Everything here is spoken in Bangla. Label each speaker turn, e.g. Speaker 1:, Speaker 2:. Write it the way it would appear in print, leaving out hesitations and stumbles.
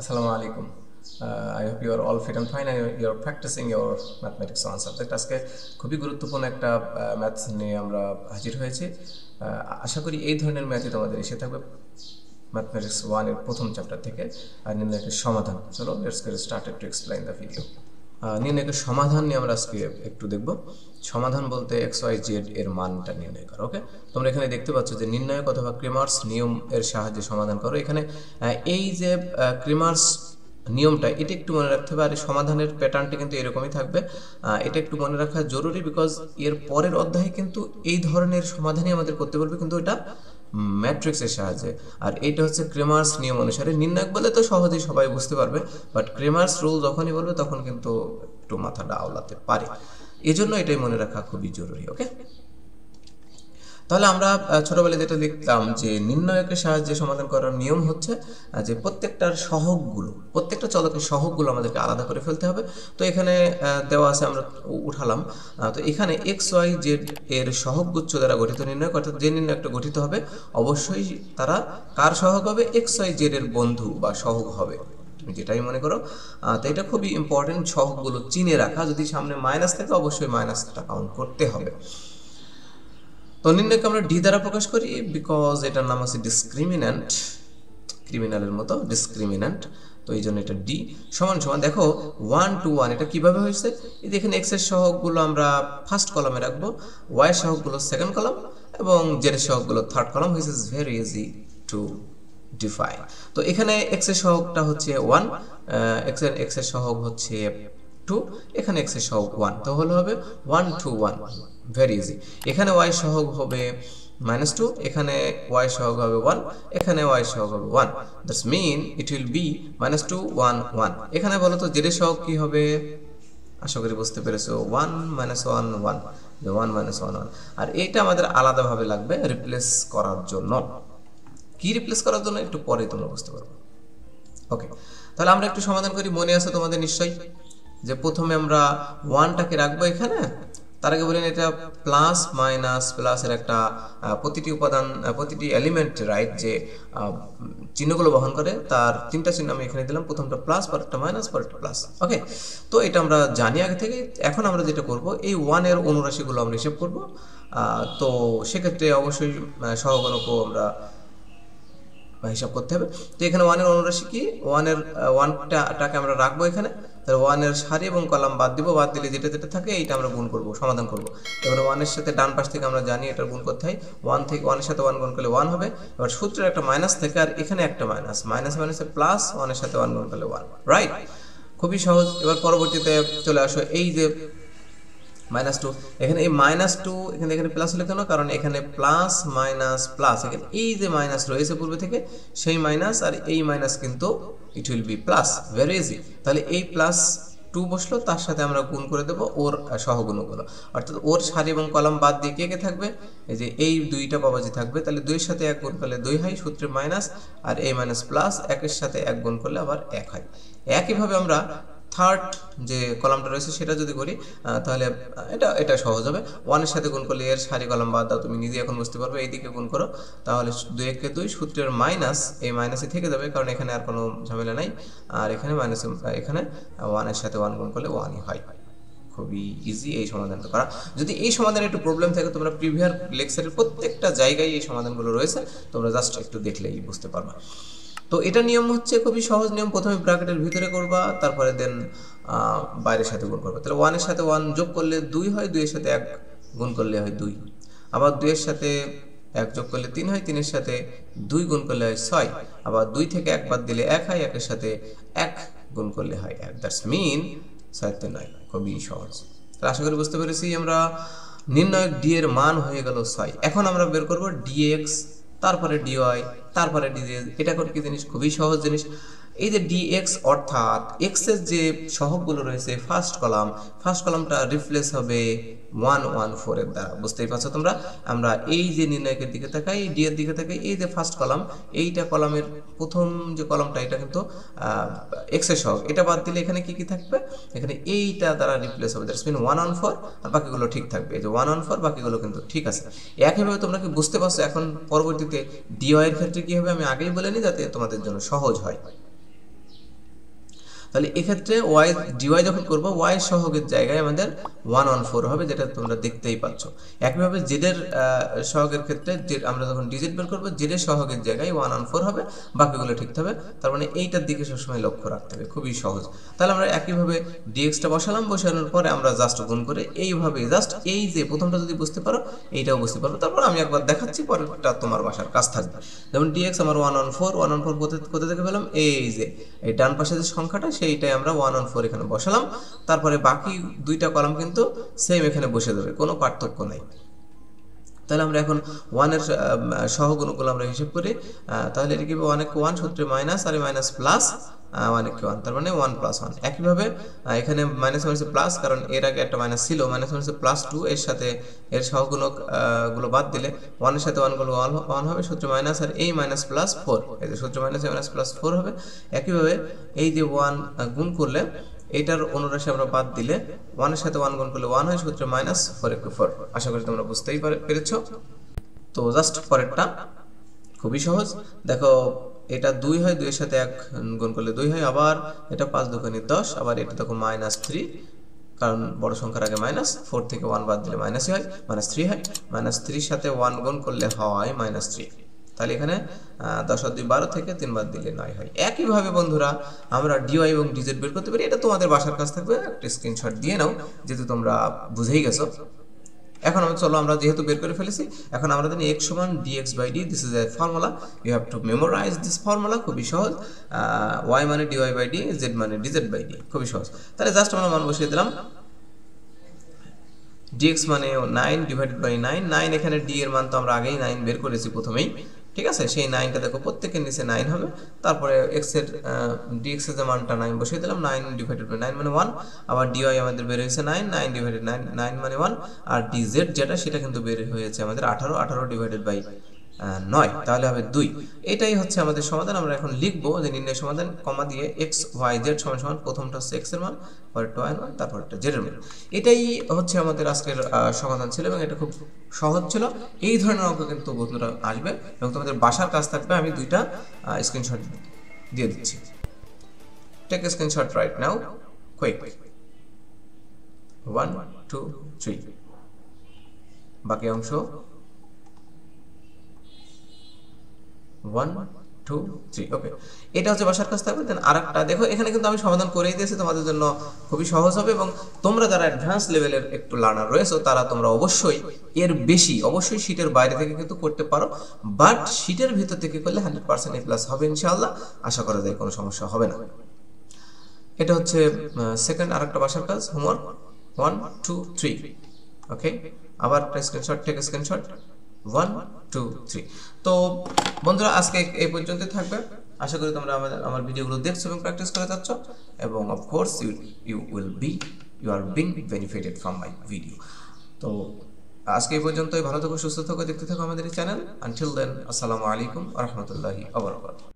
Speaker 1: Assalamu alaikum. I hope you are all fit and fine and you are practicing your mathematics on subject. আজকে খুবই গুরুত্বপূর্ণ একটা ম্যাথস নিয়ে আমরা হাজির হয়েছি। আশা করি এই ধরনের ম্যাথই তোমাদের এসে থাকবে ম্যাথমেটিক্স 1 এর প্রথম চ্যাপ্টার থেকে। আর নির্ণয়ের সমাধান, চলো let's get started to explain the video. নির্ণয়ের সমাধান নিয়ে আমরা আজকে একটু দেখব। সমাধান বলতে এক্স ওয়াই জেড এর মানটা নির্ণয় করো। ওকে, তোমরা এখানে দেখতে পাচ্ছ যে নির্ণায়ক অথবা ক্রেমার্স নিয়ম এর সাহায্যে সমাধান করো। এখানে এই যে ক্রেমার্স নিয়মটা, এটা একটু মনে রাখতে হবে। আর সমাধানের প্যাটার্নটা কিন্তু এরকমই থাকবে। এটা একটু মনে রাখা জরুরি, বিকজ এর পরের অধ্যায়ে কিন্তু এই ধরনের সমাধানই আমাদের করতে বলবে, কিন্তু এটা ম্যাট্রিক্সের সাহায্যে। আর এইটা হচ্ছে ক্রেমার্স নিয়ম অনুসারে। নির্ণায়ক বলে তো সহজেই সবাই বুঝতে পারবে, বাট ক্রেমার্স রুল যখনই বলবে তখন কিন্তু একটু মাথাটা আওলাতে পারে। এজন্য এটাই মনে রাখা খুবই জরুরি। ওকে, তাহলে আমরা ছোটবেলায় যেটা লিখতাম যে নির্ণায়কের সাহায্যে সমাধান করার নিয়ম হচ্ছে যে প্রত্যেকটার সহগগুলো, প্রত্যেকটা চলকের সহগগুলো আমাদেরকে আলাদা করে ফেলতে হবে। তো এখানে দেওয়া আছে, আমরা উঠালাম। তো এখানে এক্স ওয়াই জেড এর সহগগুচ্ছ দ্বারা গঠিত নির্ণায়ক, অর্থাৎ যে নির্ণায়কটা গঠিত হবে অবশ্যই তারা কার সহগ হবে? এক্স ওয়াই জেড এর বন্ধু বা সহগ হবে, তুমি যেটাই মনে করো। তো এটা খুবই ইম্পর্টেন্ট, সহগগুলো চিনে রাখা। যদি সামনে মাইনাস থাকে অবশ্যই মাইনাসটা কাউন্ট করতে হবে। তো নির্ণয়কে আমরা ডি দ্বারা প্রকাশ করি, বিকজ এটার নাম আছে ডিসক্রিমিন্যান্ট, ক্রিমিনালের মতো ডিসক্রিমিন্যান্ট। তো এই জন্য এটা ডি সমান সমান, দেখো 1 to 1 এটা কিভাবে হয়েছে? এই যে এখানে এক্স এর সহগগুলো আমরা ফার্স্ট কলামে রাখবো, ওয়াই এর সহগগুলো সেকেন্ড কলাম এবং জেড এর সহগগুলো third column. Which is very easy to define. তো এখানে এক্স এর সহগটা হচ্ছে 1, এক্স এর সহগ হচ্ছে 2, এখানে এক্স এর সহগ 1, তো হলো হবে 1 to 1, ভেরি ইজি। এখানে ওয়াই সহগ হবে -2, এখানে ওয়াই সহগ হবে 1, এখানে ওয়াই সহগ হবে 1, that's mean it will be -2 1 1। এখানে বলো তো জেড এর সহগ কি হবে? আশা করি বুঝতে পেরেছো, 1 -1 1, 1 -1 1। আর এটা আমাদের আলাদাভাবে লাগবে রিপ্লেস করার জন্য। কি রিপ্লেস করার জন্য একটু পরে তোমরা বুঝতে পারবে। ওকে, তাহলে আমরা একটু সমাধান করি। মনে আছে তোমাদের নিশ্চয়ই যে প্রথমে আমরা 1টাকে রাখবো এখানে, তার আগে বলেন এটা প্লাস মাইনাস প্লাসের একটা প্রতিটি উপাদান, প্রতিটি এলিমেন্ট, রাইট, যে চিহ্নগুলো বহন করে তার তিনটা চিহ্ন আমি এখানে দিলাম। প্রথমটা প্লাস, পরেরটা মাইনাস, পরেরটা প্লাস। ওকে, তো এটা আমরা জানি আগে থেকে। এখন আমরা যেটা করব, এই 1 এর অনুরাশিগুলো আমরা হিসেব করব। তো সেক্ষেত্রে অবশ্যই সহগণকও আমরা হিসাব করতে হবে। তো এখানে 1 এর অনুরাশি কি? 1টাকে আমরা রাখবো এখানে, তাহলে 1 এর সারি এবং কলাম বাদ দিব। বাদ দিলে যেটা যেটা থাকে এইটা আমরা গুণ করব, সমাধান করব। এবার 1 এর সাথে ডান পাশ থেকে আমরা জানি এটার গুণ করতে হয়। 1 এর সাথে 1 গুণ করলে 1 হবে। এবার সূত্রের একটা মাইনাস থেকে, আর এখানে একটা মাইনাস, মাইনাসে প্লাস, 1 এর সাথে 1 গুণ করলে 1, রাইট? খুবই সহজ। এবার পরবর্তীতে চলে আসো, এই যে -2, এখানে এই -2 এখানে প্লাস হলো কেন? কারণ এখানে প্লাস মাইনাস প্লাস, এখানে এই যে মাইনাস রয়েছে পূর্বে থেকে সেই মাইনাস, আর এই মাইনাস কিন্তু ইট will B plus, very easy. তাহলে এই +2 বসলো, তার সাথে আমরা গুণ করে দেব ওর সহগুণগুলো, অর্থাৎ ওর সারি এবং কলাম বাদ দিয়ে কে কে থাকবে? এই যে এই দুইটা বাবাজি থাকবে। তাহলে 2 এর সাথে 1 গুণ করলে 2 হয়, সূত্রে মাইনাস, আর এই মাইনাস প্লাস, 1 এর সাথে 1 গুণ করলে আবার 1 হয়। একইভাবে আমরা থার্ড যে কলামটা রয়েছে সেটা যদি করি, তাহলে এটা সহজ হবে। 1 এর সাথে গুণ করলে এর সারি কলাম বাদ দাও, তুমি নিজে এখন বুঝতে পারবে। এইদিকে গুণ করো, তাহলে 2 × 2, সূত্রের মাইনাস এই মাইনাসে থেকে যাবে, কারণ এখানে আর কোনো ঝামেলা নাই। আর এখানে মাইনাস, এখানে 1 এর সাথে 1 গুণ করলে 1ই হয়। খুবই ইজি এই সমাধানটা করা। যদি এই সমাধানে একটু প্রবলেম থাকে, তোমরা প্রিভিয়াস লেকচারের প্রত্যেকটা জায়গায় এই সমাধানগুলো রয়েছে, তোমরা জাস্ট একটু দেখলেই বুঝতে পারবা। তো এটা নিয়ম হচ্ছে খুবই সহজ নিয়ম। প্রথমে ব্র্যাকেটের ভিতরে করবা, তারপরে দেন বাইরের সাথে গুণ করবা। তাহলে 1 এর সাথে 1 যোগ করলে 2 হয়, 2 এর সাথে 1 গুণ করলে হয় 2, আবার 2 এর সাথে 1 যোগ করলে 3 হয়, 3 এর সাথে 2 গুণ করলে হয় 6, আবার 2 থেকে 1 বাদ দিলে 1 হয়, 1 এর সাথে 1 গুণ করলে হয় 1, দ্যাটস মিন 6 × 9। খুবই সহজ। তাহলে আশা করি বুঝতে পেরেছি আমরা। নির্ণায়ক ডি এর মান হয়ে গেল 6। এখন আমরা বের করব ডিএক্স, তারপরে ডিওয়াই, তারপরে ডিজেড। এটা কোন কি জিনিস? খুবই সহজ জিনিস। এই যে ডিএক্স, অর্থাৎ এক্স এর যে সহগগুলো রয়েছে ফার্স্ট কলামটা রিপ্লেস হবে 114 এর দ্বারা। বুঝতেই পারছো তোমরা। আমরা এই যে নির্ণায়কের দিকে তাকাই, ডি এর দিকে তাকাই, এই যে ফার্স্ট কলাম, এইটা কলামের প্রথম যে কলামটা, এটা কিন্তু এক্স এর সহগ। এটা বাদ দিলে এখানে কি কি থাকবে? এখানে এইটা দ্বারা রিপ্লেস হবে, দ্যাটস মিন 114, আর বাকিগুলো ঠিক থাকবে। এই যে 114, বাকিগুলো কিন্তু ঠিক আছে। একইভাবে তোমরা কি বুঝতে পারছো? এখন পরবর্তীতে ডিওয়াই এর ক্ষেত্রে কি হবে আমি আগেই বলে নিই, যাতে তোমাদের জন্য সহজ হয়। তাহলে এক্ষেত্রে ওয়াই ডিওয়াই যখন করবো ওয়াই সহগের জায়গায় আমাদের 114 হবে, যেটা তোমরা দেখতেই পাচ্ছ। একইভাবে জেডের সহগের ক্ষেত্রে আমরা যখন ডিজিট বের করবো জেডের সহগের জায়গায় 114 হবে, বাকিগুলো ঠিক হবে। তার মানে এইটার দিকে সবসময় লক্ষ্য রাখতে হবে, খুবই সহজ। তাহলে আমরা একইভাবে ডিএক্সটা বসালাম, বসানোর পরে আমরা জাস্ট গুণ করে এইভাবে জাস্ট এই যে প্রথমটা যদি বুঝতে পারো এইটাও বুঝতে পারো। তারপর আমি একবার দেখাচ্ছি, পরেরটা তোমার বাসার কাজ থাকবে। যেমন ডিএক্স আমার 114 কোথা থেকে পেলাম, এই যে এই ডান পাশে যে সংখ্যাটা সেইটাই আমরা 114 এখানে বসালাম। তারপরে বাকি দুইটা কলাম কিন্তু সেম এখানে বসে দেবে, কোনো পার্থক্য নাই। তাহলে আমরা এখন 1-এর সহগুণগুলো আমরা হিসাব করি। তাহলে এটা কি 1 1 সূত্রে মাইনাস আর মাইনাস প্লাস 1 1, তার মানে 1 + 1। একইভাবে এখানে মাইনাস মাইনাসে প্লাস, কারণ এর আগে একটা মাইনাস ছিল, মাইনাস মাইনাসে +2, এর সাথে এর সহগুণক গুলো বাদ দিলে 1 এর সাথে 1 গুলো 1 হবে, সূত্রে মাইনাস আর এই মাইনাস +4, এই যে সূত্রে মাইনাস মাইনাস +4 হবে। একইভাবে এই যে 1 গুণ করলে এইটার অনুরাশি আমরা বাদ দিলে 1 এর সাথে 1 গুণ করলে 1 হয়, সূত্রে -4 * 4। আশা করি তোমরা বুঝতেই পেরেছো। তো জাস্ট পরেরটা খুবই সহজ, দেখো এটা 2 হয়, 2 এর সাথে 1 গুণ করলে 2 হয়, আবার এটা 5 × 2 = 10, আবার এটা দেখো -3, কারণ বড় সংখ্যার আগে -4 থেকে 1 বাদ দিলে মাইনাসই হয়, -3 হয়। -3 এর সাথে 1 গুণ করলে হয় -3। তাহলে এখানে 10 আর 2 12 থেকে 3 বাদ দিলে 9 হয়। একইভাবে বন্ধুরা আমরা ডিওয়াই এবং ডিজেড বের করতে পারি। এটা তোমাদের বাসার কাজ থাকবে, একটা স্ক্রিনশট দিয়ে নাও, যেহেতু তোমরা বুঝেই গেছো। এখন চলো আমরা যেহেতু বের করে ফেলেছি, এখন আমরা জানি x = dx/d, this is a formula, you have to memorise this formula, খুবই সহজ। y মানে dy/d, z মানে dz/d, খুবই সহজ। তাহলে জাস্ট আমরা মান বসিয়ে দিলাম। dx মানে 9 / 9, 9 এখানে d এর মান তো আমরা আগেই 9 বের করেছি প্রথমেই, ঠিক আছে। সেই 9টা দেখো প্রত্যেকের নিচে 9 হবে, তারপরে x এর dx এর যে মানটা 9 বসিয়ে দিলাম, 9 / 9 মানে 1, আবার dy আমাদের বের হয়েছে 9, 9 / 9, 9 মানে 1, আর dz যেটা সেটা কিন্তু বের হয়েছে আমাদের 18, 18 / 9, তাহলে হবে 2। এটাই হচ্ছে আমাদের সমাধান। আমরা এখন লিখবো যে নির্ণয় সমাধান, কমা দিয়ে x y z = প্রথমটা হচ্ছে x এর মান, পরেরটা y এর মান, তারপরটা z এর মান। এটাই হচ্ছে আমাদের আজকের সমাধান ছিল, এবং এটা খুব সহজ ছিল। এই ধরনের অঙ্ক কিন্তু বন্ধুরা আসবে, এবং তোমাদের বাসার কাজ থাকবে। আমি দুইটা স্ক্রিনশট দিয়ে দিচ্ছি। Take a screenshot right now, quick. 1 2 3, বাকি অংশ 1 2 3, ওকে। এটা হচ্ছে বাসার কাজ থাকবে। দেন আরেকটা দেখো, এখানে কিন্তু আমি সমাধান করেই দিয়েছি, তোমাদের জন্য খুবই সহজ হবে। এবং তোমরা যারা অ্যাডভান্স লেভেলের একটু লার্নার রয়েছে, তারা তোমরা অবশ্যই এর বেশি অবশ্যই শীটের বাইরে থেকে কিন্তু করতে পারো, বাট শীটের ভিতর থেকে করলে 100% A+ হবে ইনশাআল্লাহ, আশা করা যায় কোনো সমস্যা হবে না। এটা হচ্ছে সেকেন্ড আরেকটা বাসার কাজ, হোমওয়ার্ক 1 2 3, ওকে। আবার একটা স্ক্রিনশট, টেক স্ক্রিনশট 1 2 3। তো বন্ধুরা আজকে এই পর্যন্তই থাকবে। আশা করি তোমরা আমার ভিডিওগুলো দেখছো এবং প্র্যাকটিস করে যাচ্ছ, এবং of course you are being benefited from my video. তো আজকে এই পর্যন্তই, ভালো থাকো, সুস্থ থাকো, দেখতে থাকো আমাদের এই চ্যানেল। আনটিল দেন, আসসালামু আলাইকুম ওয়া রাহমাতুল্লাহি ওয়া বারাকাতুহু।